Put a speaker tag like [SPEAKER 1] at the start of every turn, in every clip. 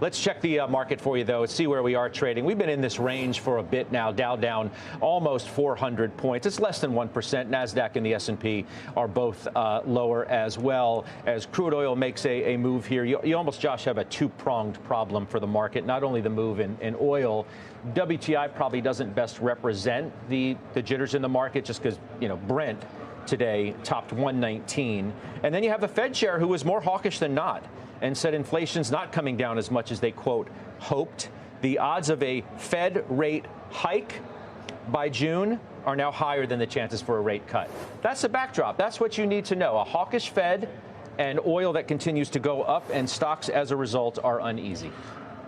[SPEAKER 1] Let's check the market for you, though, see where we are trading. We've been in this range for a bit now. Dow down almost 400 points. It's less than 1%. NASDAQ and the S&P are both lower as well. As crude oil makes a move here, you almost, Josh, have a two-pronged problem for the market. Not only the move in oil, WTI probably doesn't best represent the jitters in the market just because, Brent today topped 119. And then you have the Fed chair who was more hawkish than not and said inflation's not coming down as much as they, quote, hoped. The odds of a Fed rate hike by June are now higher than the chances for a rate cut. That's the backdrop. That's what you need to know. A hawkish Fed and oil that continues to go up, and stocks as a result are uneasy.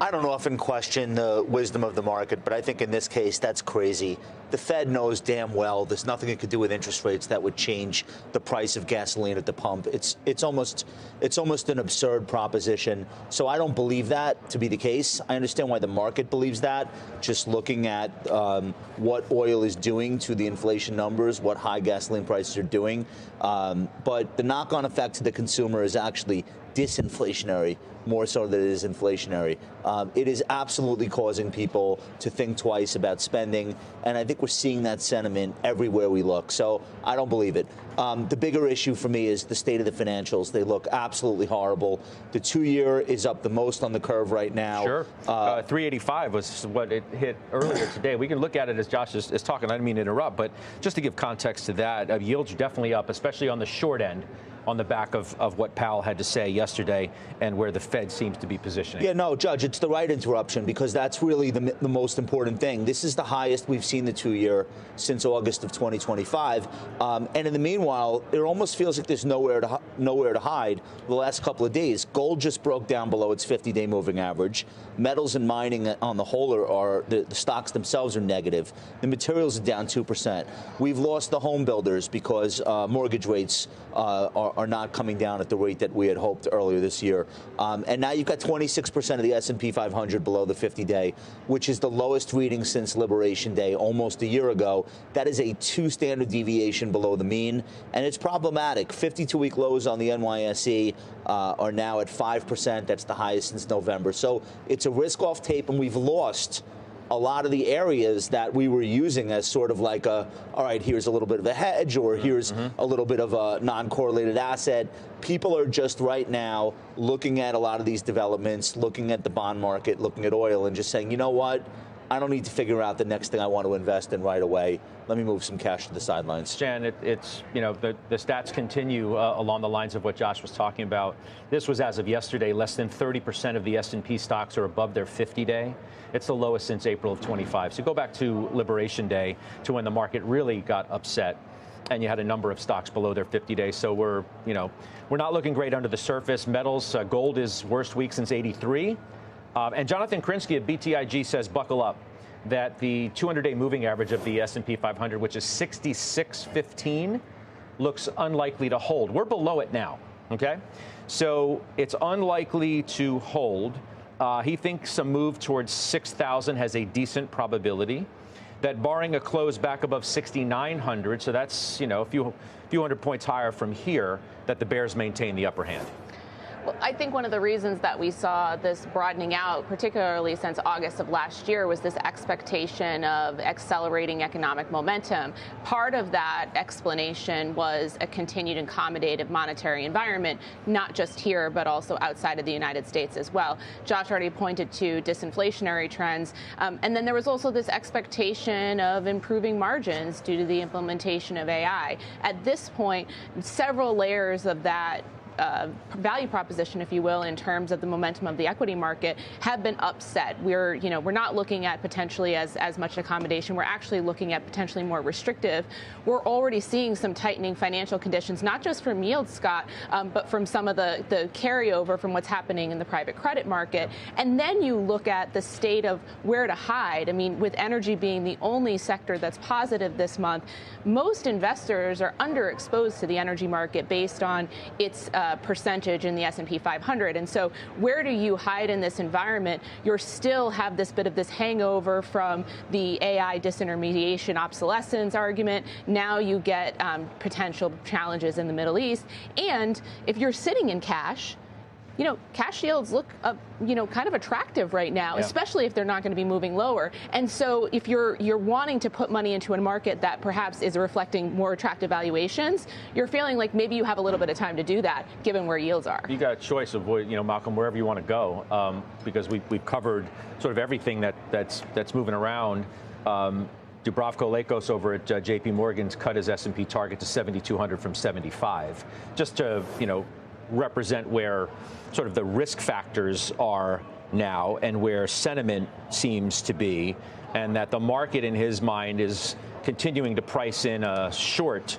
[SPEAKER 2] I don't often question the wisdom of the market, but I think in this case, that's crazy. The Fed knows damn well there's nothing it could do with interest rates that would change the price of gasoline at the pump. It's almost an absurd proposition. So I don't believe that to be the case. I understand why the market believes that, just looking at what oil is doing to the inflation numbers, what high gasoline prices are doing. But the knock-on effect to the consumer is actually disinflationary, more so than it is inflationary. It is absolutely causing people to think twice about spending, and I think we're seeing that sentiment everywhere we look. So I don't believe it. The bigger issue for me is the state of the financials. They look absolutely horrible. The 2-year is up the most on the curve right now.
[SPEAKER 1] Sure. 385 was what it hit earlier today. We can look at it as Josh is talking. I didn't mean to interrupt, but just to give context to that, yields are definitely up, especially on the short end, on the back of what Powell had to say yesterday and where the Fed seems to be positioning.
[SPEAKER 2] Yeah, no, Judge, it's the right interruption because that's really the most important thing. This is the highest we've seen the 2-year since August of 2025. And in the meanwhile, it almost feels like there's nowhere to hide the last couple of days. Gold just broke down below its 50-day moving average. Metals and mining on the whole are the stocks themselves are negative. The materials are down 2%. We've lost the home builders because mortgage rates are not coming down at the rate that we had hoped earlier this year. And now you've got 26% of the S&P 500 below the 50-day, which is the lowest reading since Liberation Day almost a year ago. That is a 2 standard deviation below the mean, and it's problematic. 52-week lows on the NYSE are now at 5%. That's the highest since November. So it's a risk-off tape, and we've lost a lot of the areas that we were using as sort of like all right, here's a little bit of a hedge, or here's a little bit of a non-correlated asset. People are just right now looking at a lot of these developments, looking at the bond market, looking at oil, and just saying, you know what? I don't need to figure out the next thing I want to invest in right away. Let me move some cash to the sidelines.
[SPEAKER 1] Jan, it's the stats continue along the lines of what Josh was talking about. This was as of yesterday. Less than 30% of the S&P stocks are above their 50-day. It's the lowest since April of 25. So go back to Liberation Day, to when the market really got upset, and you had a number of stocks below their 50-day. So we're not looking great under the surface. Metals, gold is worst week since '83. And Jonathan Krinsky at BTIG says, buckle up, that the 200-day moving average of the S&P 500, which is 66.15, looks unlikely to hold. We're below it now, okay? So it's unlikely to hold. He thinks a move towards 6,000 has a decent probability. That barring a close back above 6,900, so that's, a few hundred points higher from here, that the bears maintain the upper hand.
[SPEAKER 3] Well, I think one of the reasons that we saw this broadening out, particularly since August of last year, was this expectation of accelerating economic momentum. Part of that explanation was a continued accommodative monetary environment, not just here, but also outside of the United States as well. Josh already pointed to disinflationary trends. And then there was also this expectation of improving margins due to the implementation of AI. At this point, several layers of that value proposition, if you will, in terms of the momentum of the equity market have been upset. We're not looking at potentially as much accommodation. We're actually looking at potentially more restrictive. We're already seeing some tightening financial conditions, not just from yields, Scott, but from some of the carryover from what's happening in the private credit market. And then you look at the state of where to hide. I mean, with energy being the only sector that's positive this month, most investors are underexposed to the energy market based on its percentage in the S&P 500. And so where do you hide in this environment? You still have this bit of this hangover from the AI disintermediation obsolescence argument. Now you get potential challenges in the Middle East. And if you're sitting in cash, cash yields look, kind of attractive right now, especially if they're not going to be moving lower. And so if you're wanting to put money into a market that perhaps is reflecting more attractive valuations, you're feeling like maybe you have a little bit of time to do that, given where yields are.
[SPEAKER 1] You got a choice of, Malcolm, wherever you want to go, because we've covered sort of everything that's moving around. Dubravko Lakos over at J.P. Morgan's cut his S&P target to 7,200 from 75, just to, represent where sort of the risk factors are now and where sentiment seems to be, and that the market in his mind is continuing to price in a short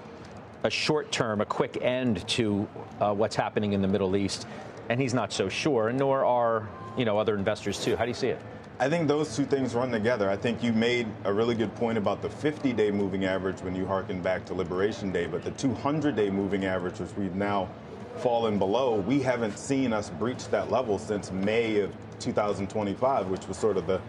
[SPEAKER 1] term, a quick end to what's happening in the Middle East. And he's not so sure, nor are, other investors too. How do you see it?
[SPEAKER 4] I think those two things run together. I think you made a really good point about the 50-day moving average when you harken back to Liberation Day, but the 200-day moving average, which we've now fallen below, we haven't seen us breach that level since May of 2025, which was sort of the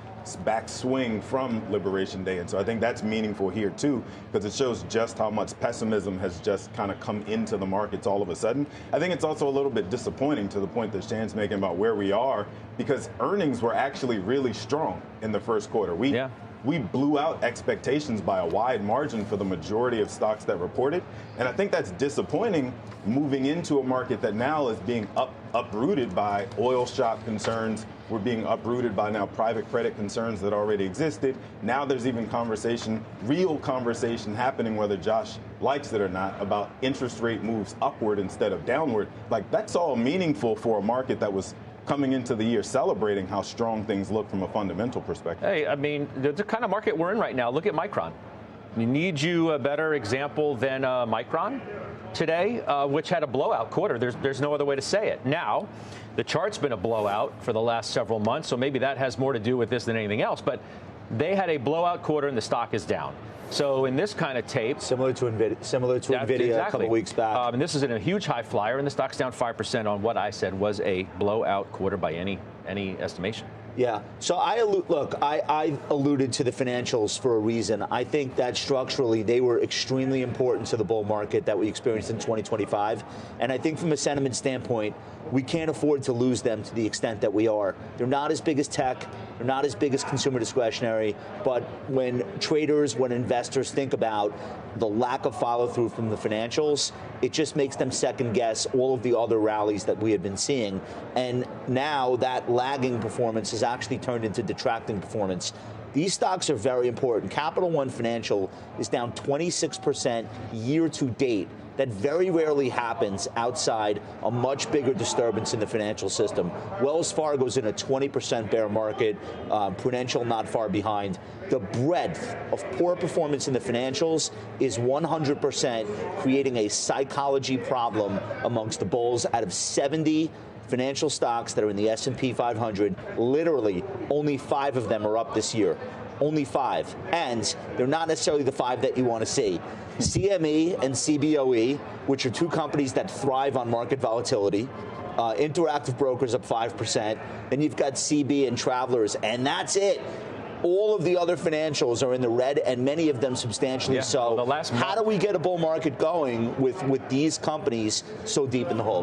[SPEAKER 4] backswing from Liberation Day. And so I think that's meaningful here too, because it shows just how much pessimism has just kind of come into the markets all of a sudden. I think it's also a little bit disappointing to the point that Shan's making about where we are, because earnings were actually really strong in the first quarter. We blew out expectations by a wide margin for the majority of stocks that reported. And I think that's disappointing moving into a market that now is being uprooted by oil shock concerns. We're being uprooted by now private credit concerns that already existed. Now there's even real conversation happening, whether Josh likes it or not, about interest rate moves upward instead of downward. Like, that's all meaningful for a market that was coming into the year celebrating how strong things look from a fundamental perspective.
[SPEAKER 1] Hey, I mean, the kind of market we're in right now, look at Micron. You need you a better example than Micron today, which had a blowout quarter. There's no other way to say it. Now, the chart's been a blowout for the last several months, so maybe that has more to do with this than anything else. But they had a blowout quarter and the stock is down. So in this kind of tape,
[SPEAKER 2] similar to Nvidia a couple weeks back,
[SPEAKER 1] and this is in a huge high flyer, and the stock's down 5% on what I said was a blowout quarter by any estimation.
[SPEAKER 2] Yeah. So I alluded to the financials for a reason. I think that structurally they were extremely important to the bull market that we experienced in 2025. And I think from a sentiment standpoint, we can't afford to lose them to the extent that we are. They're not as big as tech. They're not as big as consumer discretionary. But when investors think about the lack of follow through from the financials, it just makes them second guess all of the other rallies that we had been seeing. And now that lagging performance has actually turned into detracting performance. These stocks are very important. Capital One Financial is down 26% year to date. That very rarely happens outside a much bigger disturbance in the financial system. Wells Fargo's in a 20% bear market, Prudential not far behind. The breadth of poor performance in the financials is 100% creating a psychology problem amongst the bulls. Out of 70 financial stocks that are in the S&P 500, literally only 5 of them are up this year. Only 5. And they're not necessarily the 5 that you want to see. CME and CBOE, which are two companies that thrive on market volatility. Interactive Brokers up 5%. Then you've got CB and Travelers, and that's it. All of the other financials are in the red, and many of them substantially so.
[SPEAKER 1] Well,
[SPEAKER 2] how do we get a bull market going with these companies so deep in the hole?